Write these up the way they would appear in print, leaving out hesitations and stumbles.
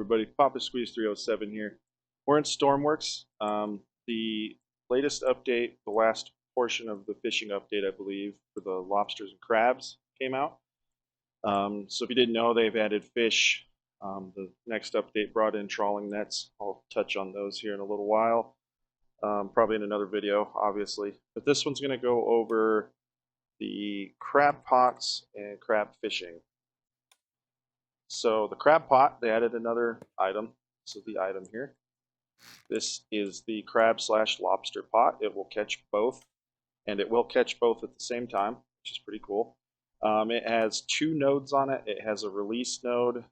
everybody, Papa Squeeze 307 here. We're in Stormworks. The latest update, the last portion of the fishing update, I believe, for the lobsters and crabs came out. So if you didn't know, they've added fish. The next update brought in trawling nets. I'll touch on those here in a little while, probably in another video, obviously. But this one's going to go over the crab pots and crab fishing. So the crab pot, they added another item. This is the item here. This is the crab / lobster pot. It will catch both, and it will catch both at the same time, which is pretty cool. It has 2 nodes on it. It has a release node,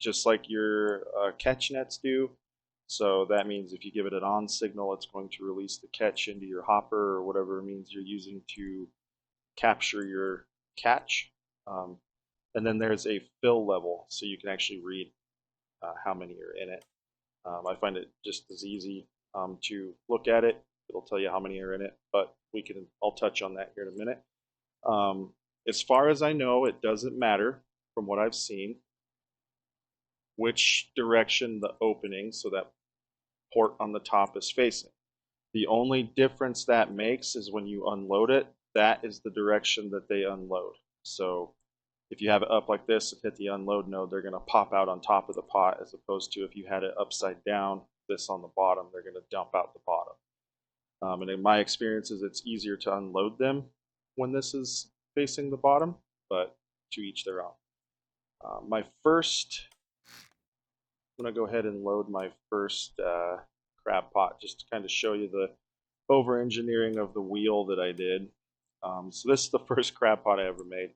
just like your catch nets do. So that means if you give it an on signal, it's going to release the catch into your hopper or whatever means you're using to capture your catch. And then there's a fill level, so you can actually read how many are in it. I find it just as easy to look at it. It'll tell you how many are in it, but I'll touch on that here in a minute. As far as I know, it doesn't matter from what I've seen which direction the opening, so that port on the top, is facing. The only difference that makes is when you unload it, that is the direction that they unload. So if you have it up like this and hit the unload node, they're going to pop out on top of the pot, as opposed to if you had it upside down, this on the bottom, they're going to dump out the bottom. And in my experience, it's easier to unload them when this is facing the bottom, but to each their own. I'm going to go ahead and load my first crab pot, just to kind of show you the over-engineering of the wheel that I did. So this is the first crab pot I ever made.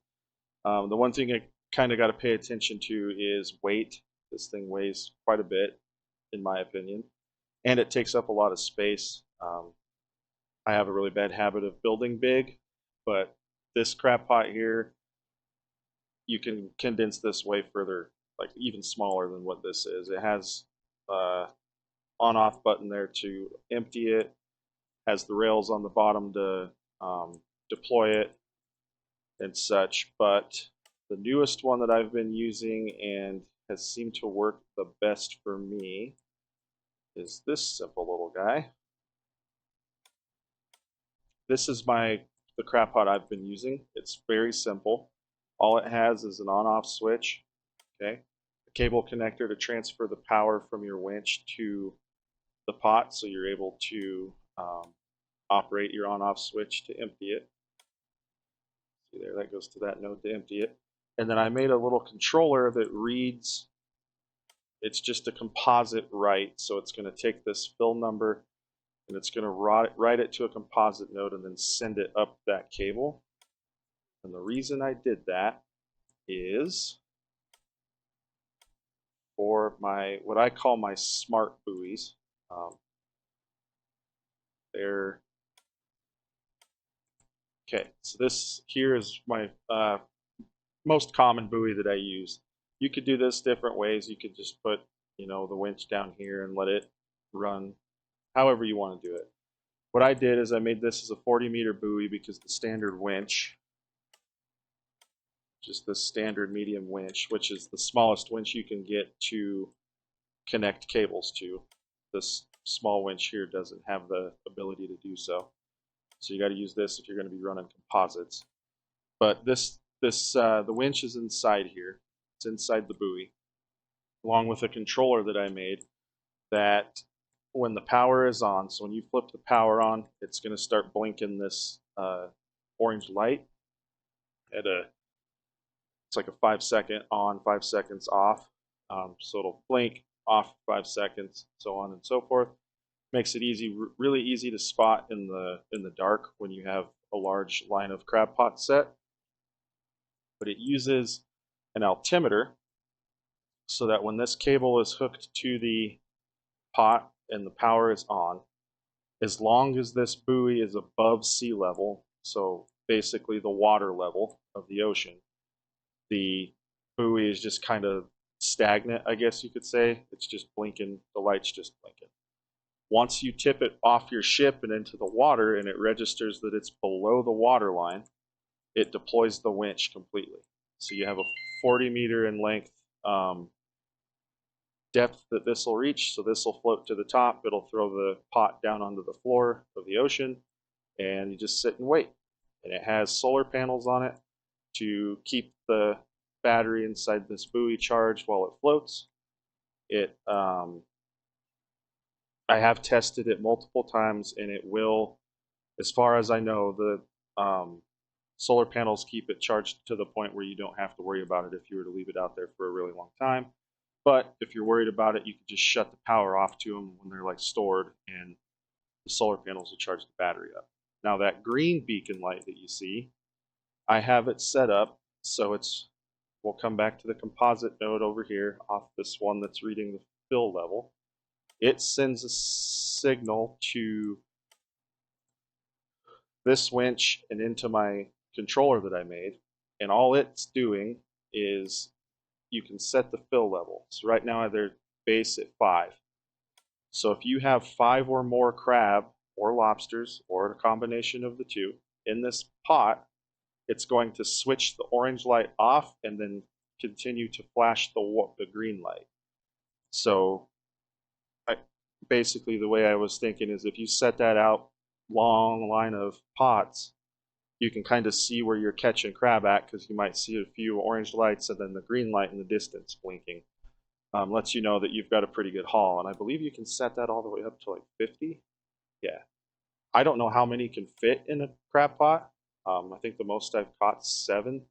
The one thing I kind of got to pay attention to is weight. This thing weighs quite a bit, in my opinion, and it takes up a lot of space. I have a really bad habit of building big, but this crab pot here, you can condense this way further, like even smaller than what this is. It has on-off button there to empty it, has the rails on the bottom to deploy it and such, but the newest one that I've been using and has seemed to work the best for me is this simple little guy. This is the crab pot I've been using. It's very simple. All it has is an on-off switch, okay, a cable connector to transfer the power from your winch to the pot, so you're able to operate your on-off switch to empty it. See there, that goes to that node to empty it. And then I made a little controller that reads, it's just a composite write, so it's going to take this fill number and it's going to write it to a composite node and then send it up that cable. And the reason I did that is for what I call my smart buoys. They're okay. So this here is my most common buoy that I use. You could do this different ways. You could just put, the winch down here and let it run however you want to do it. What I did is I made this as a 40-meter buoy because the standard winch, just the standard medium winch, which is the smallest winch you can get to connect cables to. This small winch here doesn't have the ability to do so. So you got to use this if you're going to be running composites. But the winch is inside here. It's inside the buoy, along with a controller that I made that when the power is on, so when you flip the power on, it's going to start blinking this orange light at it's like a 5-second on, 5 seconds off. So it'll blink off 5 seconds, so on and so forth. Makes it really easy to spot in the dark when you have a large line of crab pots set. But it uses an altimeter so that when this cable is hooked to the pot and the power is on, as long as this buoy is above sea level, so basically the water level of the ocean, the buoy is just kind of stagnant, I guess you could say. It's just blinking, the light's just blinking. Once you tip it off your ship and into the water and it registers that it's below the water line, it deploys the winch completely. So you have a 40-meter in length depth that this will reach. So this will float to the top. It'll throw the pot down onto the floor of the ocean, and you just sit and wait. And it has solar panels on it to keep the battery inside this buoy charged while it floats. I have tested it multiple times, and it will, as far as I know, the solar panels keep it charged to the point where you don't have to worry about it if you were to leave it out there for a really long time. But if you're worried about it, you can just shut the power off to them when they're like stored, and the solar panels will charge the battery up. Now that green beacon light that you see, I have it set up so we'll come back to the composite node over here off this one that's reading the fill level. It sends a signal to this winch and into my controller that I made, and all it's doing is you can set the fill level. So right now they're base at 5. So if you have 5 or more crab or lobsters or a combination of the two in this pot, it's going to switch the orange light off and then continue to flash the green light. So basically the way I was thinking is if you set that out long line of pots, you can kind of see where you're catching crab at, because you might see a few orange lights and then the green light in the distance blinking. Lets you know that you've got a pretty good haul. And I believe you can set that all the way up to like 50. Yeah. I don't know how many can fit in a crab pot. I think the most I've caught 7,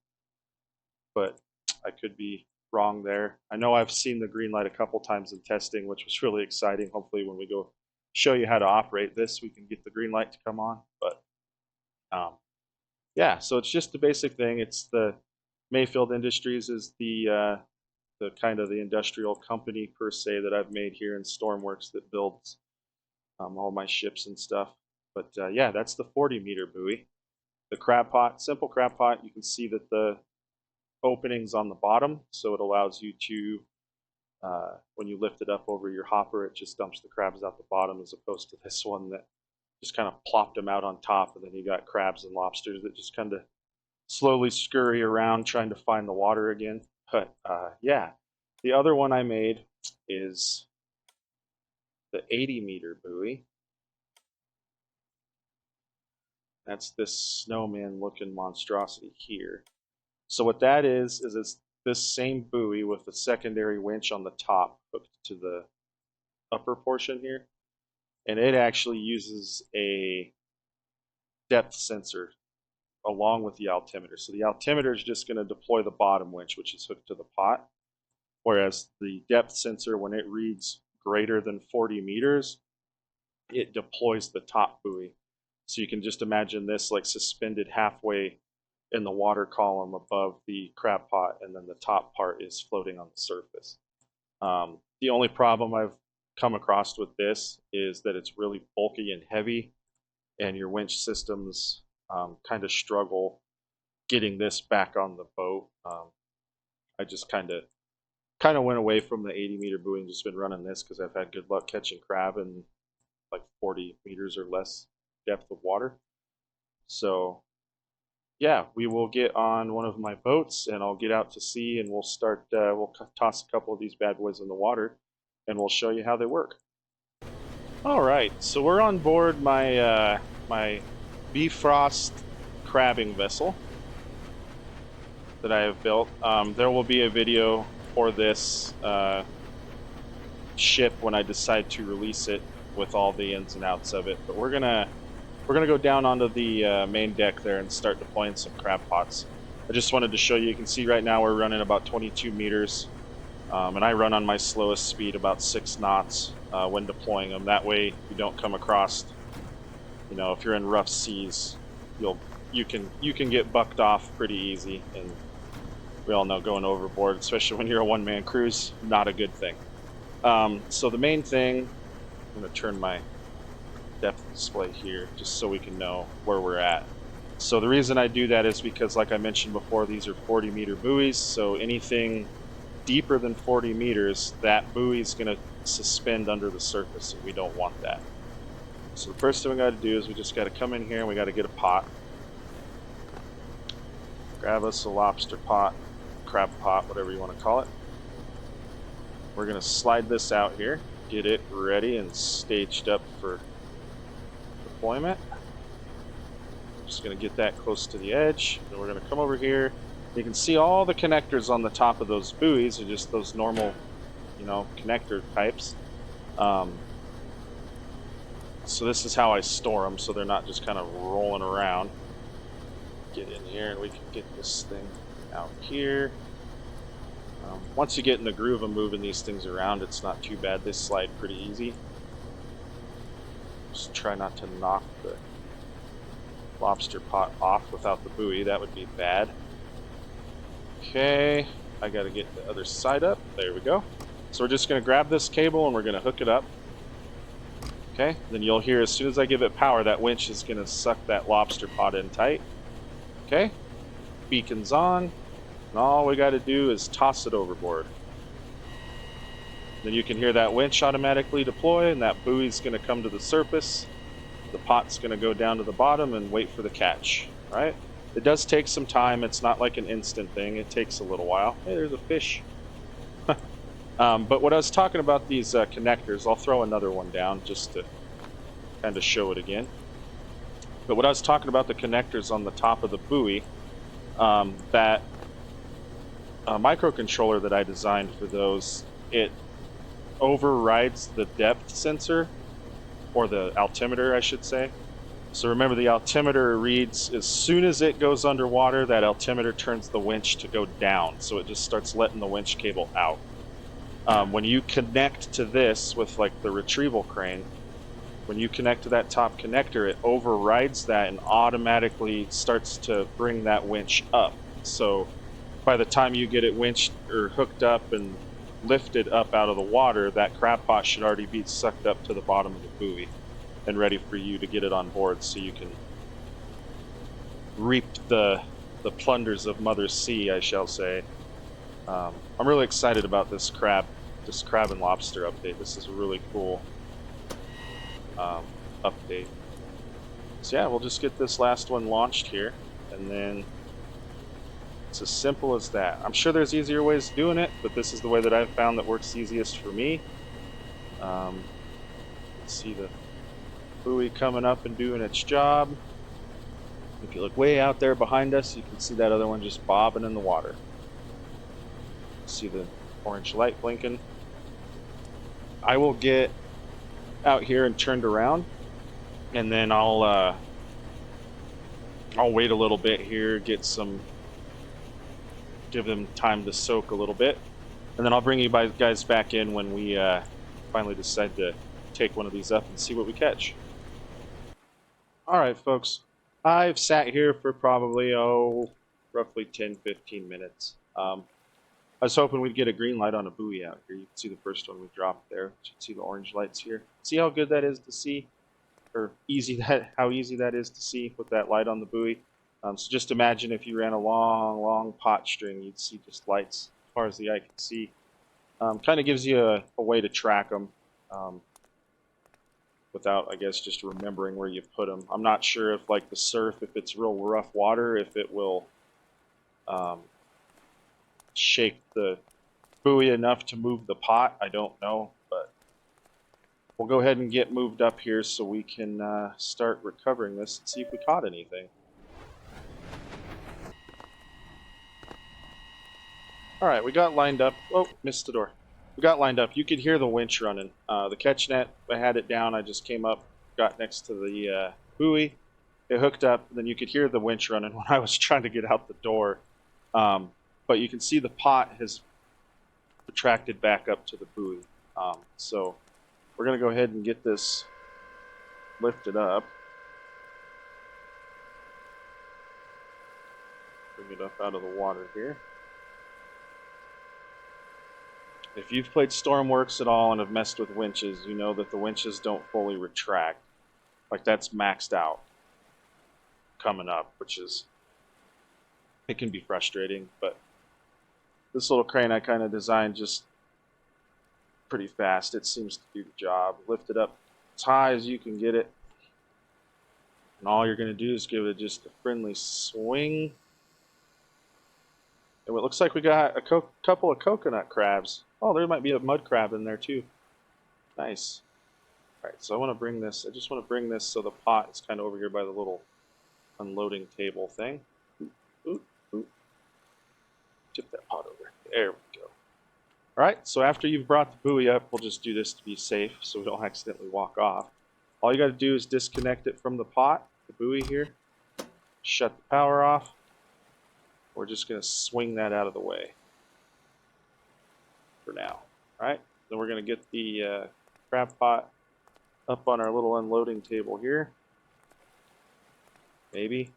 but I could be wrong there. I know I've seen the green light a couple times in testing, which was really exciting. Hopefully when we go show you how to operate this, we can get the green light to come on. But yeah, so it's just the basic thing. It's the Mayfield Industries is the kind of the industrial company per se that I've made here in Stormworks that builds all my ships and stuff. But yeah, that's the 40-meter buoy. The crab pot, simple crab pot, you can see that the opening's on the bottom, so it allows you to, when you lift it up over your hopper, it just dumps the crabs out the bottom, as opposed to this one that just kind of plopped them out on top, and then you got crabs and lobsters that just kind of slowly scurry around trying to find the water again. But yeah, the other one I made is the 80-meter buoy. That's this snowman looking monstrosity here. So what that is it's this same buoy with a secondary winch on the top hooked to the upper portion here. And it actually uses a depth sensor along with the altimeter. So the altimeter is just going to deploy the bottom winch, which is hooked to the pot. Whereas the depth sensor, when it reads greater than 40 meters, it deploys the top buoy. So you can just imagine this like suspended halfway in the water column above the crab pot, and then the top part is floating on the surface. The only problem I've come across with this is that it's really bulky and heavy, and your winch systems kind of struggle getting this back on the boat. I just kind of went away from the 80-meter buoy and just been running this because I've had good luck catching crab in like 40 meters or less depth of water. So yeah, we will get on one of my boats and I'll get out to sea, and we'll start, we'll toss a couple of these bad boys in the water and we'll show you how they work. All right, so we're on board my, my Bifrost crabbing vessel that I have built. There will be a video for this ship when I decide to release it with all the ins and outs of it, but we're gonna go down onto the main deck there and start deploying some crab pots. I just wanted to show you. You can see right now we're running about 22 meters, and I run on my slowest speed about 6 knots when deploying them. That way you don't come across, you know, if you're in rough seas, you can get bucked off pretty easy, and we all know going overboard, especially when you're a one-man cruise, not a good thing. So the main thing, I'm going to turn my depth display here just so we can know where we're at. So the reason I do that is because, like I mentioned before, these are 40-meter buoys, so anything deeper than 40 meters, that buoy is going to suspend under the surface, and we don't want that. So the first thing we got to do is we just got to come in here and we got to get a pot. Grab us a lobster pot, crab pot, whatever you want to call it. We're going to slide this out here, get it ready and staged up for deployment. Just going to get that close to the edge. Then we're going to come over here. You can see all the connectors on the top of those buoys are just those normal, you know, connector types. So this is how I store them, so they're not just kind of rolling around. Get in here and we can get this thing out here. Once you get in the groove of moving these things around, it's not too bad. They slide pretty easy. Just try not to knock the lobster pot off without the buoy. That would be bad. Okay, I got to get the other side up. There we go. So we're just going to grab this cable and we're going to hook it up. Okay, then you'll hear as soon as I give it power, that winch is going to suck that lobster pot in tight. Okay, beacon's on, and all we got to do is toss it overboard. Then you can hear that winch automatically deploy, and that buoy's going to come to the surface. The pot's going to go down to the bottom and wait for the catch. All right? It does take some time. It's not like an instant thing. It takes a little while. Hey, there's a fish. But what I was talking about, these connectors, I'll throw another one down just to kind of show it again. But what I was talking about, the connectors on the top of the buoy, that microcontroller that I designed for those, it overrides the depth sensor, or the altimeter, I should say. So remember, the altimeter reads, as soon as it goes underwater, that altimeter turns the winch to go down. So it just starts letting the winch cable out. When you connect to this with like the retrieval crane, when you connect to that top connector, it overrides that and automatically starts to bring that winch up. So by the time you get it winched or hooked up and lifted up out of the water, that crab pot should already be sucked up to the bottom of the buoy and ready for you to get it on board so you can reap the plunders of Mother Sea, I shall say. I'm really excited about this crab and lobster update. This is a really cool update. So yeah, we'll just get this last one launched here, and then it's as simple as that. I'm sure there's easier ways of doing it, but this is the way that I've found that works easiest for me. Let's see the buoy coming up and doing its job. If you look way out there behind us, you can see that other one just bobbing in the water. See the orange light blinking. I will get out here and turned around, and then I'll wait a little bit here, give them time to soak a little bit, and then I'll bring you guys back in when we finally decide to take one of these up and see what we catch. Alright folks, I've sat here for probably roughly 10-15 minutes. I was hoping we'd get a green light on a buoy out here. You can see the first one we dropped there. You can see the orange lights here. See how good that is to see? Or how easy that is to see with that light on the buoy. So just imagine if you ran a long pot string, you'd see just lights as far as the eye can see. Kind of gives you a way to track them without, I guess, just remembering where you put them. I'm not sure if, like the surf, if it's real rough water, if it will shake the buoy enough to move the pot. I don't know, but we'll go ahead and get moved up here so we can start recovering this and see if we caught anything. Alright, we got lined up. Oh, missed the door. We got lined up. You could hear the winch running. The catch net, I had it down. I just came up, got next to the buoy. It hooked up, and then you could hear the winch running when I was trying to get out the door. But you can see the pot has retracted back up to the buoy. So we're going to go ahead and get this lifted up. Bring it up out of the water here. If you've played Stormworks at all and have messed with winches, you know that the winches don't fully retract. Like, that's maxed out coming up, which is, it can be frustrating, but this little crane I kind of designed just pretty fast. It seems to do the job. Lift it up as high as you can get it. And all you're going to do is give it just a friendly swing. And it looks like we got a couple of coconut crabs. Oh, there might be a mud crab in there too. Nice. All right, so I want to bring this. I just want to bring this so the pot is kind of over here by the little unloading table thing. Oop, oop. Tip that pot over. There we go. All right, so after you've brought the buoy up, we'll just do this to be safe so we don't accidentally walk off. All you got to do is disconnect it from the pot, the buoy here. Shut the power off. We're just going to swing that out of the way for now. All right, then we're going to get the crab pot up on our little unloading table here. Maybe.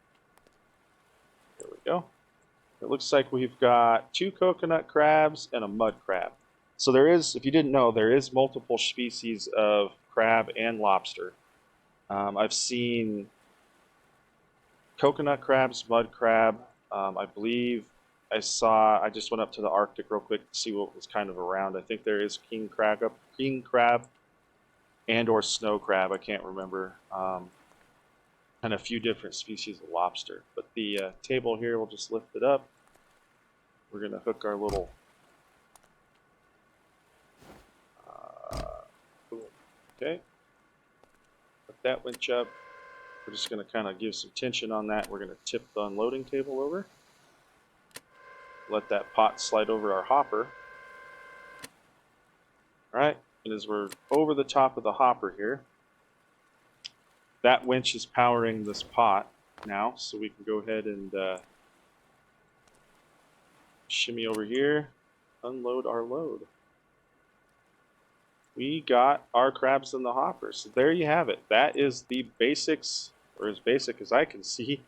There we go. It looks like we've got 2 coconut crabs and a mud crab. So there is, if you didn't know, there is multiple species of crab and lobster. I've seen coconut crabs, mud crab. I believe I just went up to the Arctic real quick to see what was kind of around. I think there is king crab and or snow crab. I can't remember. And a few different species of lobster. But the table here, we'll just lift it up. We're going to hook our little boom. Okay. Put that winch up. We're just going to kind of give some tension on that. We're going to tip the unloading table over. Let that pot slide over our hopper. All right. And as we're over the top of the hopper here, that winch is powering this pot now, so we can go ahead and shimmy over here, unload our load. We got our crabs in the hopper. So there you have it. That is the basics, or as basic as I can see,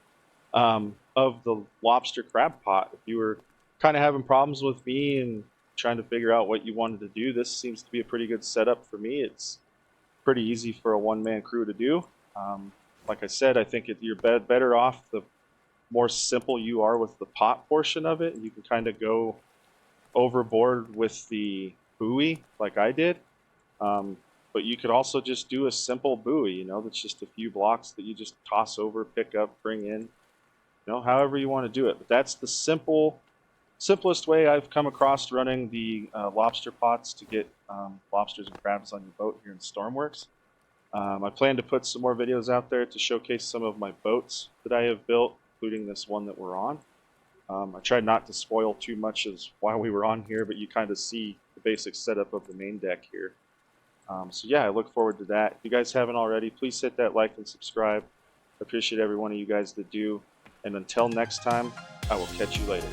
of the lobster crab pot. If you were kind of having problems with me and trying to figure out what you wanted to do, this seems to be a pretty good setup for me. It's pretty easy for a one-man crew to do. Like I said, I think you're better off the more simple you are with the pot portion of it. You can kind of go overboard with the buoy like I did. But you could also just do a simple buoy, you know, that's just a few blocks that you just toss over, pick up, bring in, you know, however you want to do it. But that's the simplest way I've come across running the lobster pots to get lobsters and crabs on your boat here in Stormworks. I plan to put some more videos out there to showcase some of my boats that I have built, including this one that we're on. I tried not to spoil too much as while we were on here, but you kind of see the basic setup of the main deck here. So yeah, I look forward to that. If you guys haven't already, please hit that like and subscribe. I appreciate every one of you guys that do. And until next time, I will catch you later.